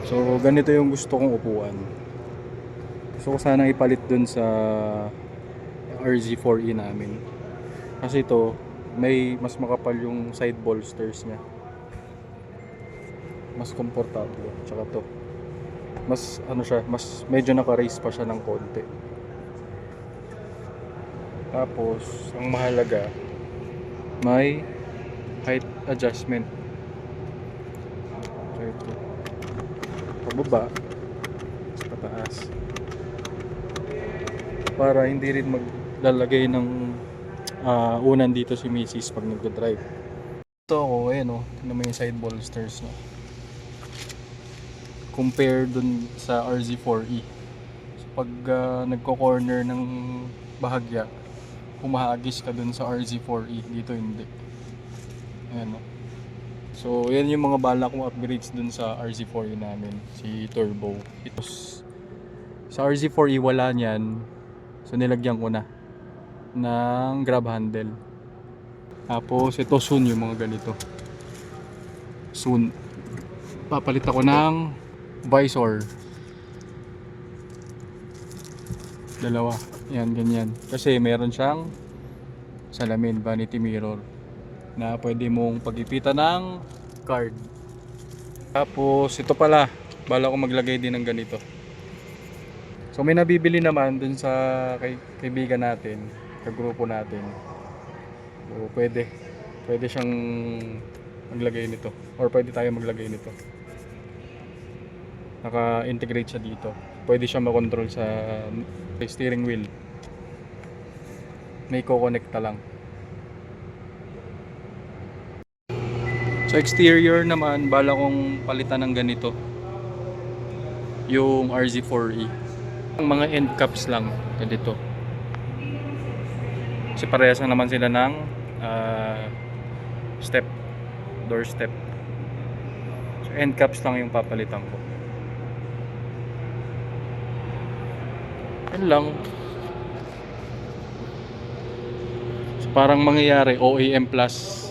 So ganito yung gusto kong upuan. Gusto ko sanang ipalit dun sa RZ4E namin. Kasi ito, may mas makapal yung side bolsters niya. Mas komportable. Tsaka to, mas ano siya, mas medyo naka-raise pa siya ng konti. Tapos, ang mahalaga, may height adjustment. So ito, pababa, mas pataas. Para hindi rin maglalagay ng unan dito si Mrs. pag nagda-drive. Ito ako, ayan o, tingnan mo yung side bolsters no. Compare dun sa RZ4E. So pag nagko-corner ng bahagya, humahagis ka dun sa RZ4E, dito hindi. Ayan o. So yan yung mga balak kong upgrades dun sa RZ4E namin, si Turbo. Ito, sa RZ4E wala niyan, so nilagyan ko na ng grab handle. Tapos ito soon yung mga ganito. Soon papalit ako ng visor. Dalawa. Yan, ganyan. Kasi meron siyang salamin, vanity mirror, na pwede mong pagipitan ng card. Tapos ito pala, bala ko maglagay din ng ganito. So may nabibili naman dun sa kaibigan natin, kagrupo natin. So pwede siyang maglagay nito, or pwede tayo maglagay nito. Naka-integrate siya dito. Pwede siya makontrol sa steering wheel. May ko-connecta lang. Sa exterior naman, bala kong palitan ng ganito, yung RZ4E. Ang mga end caps lang ganito. Kasi parehas lang naman sila ng step, door step. So end caps lang yung papalitan ko. Yan lang. So parang mangyayari OEM plus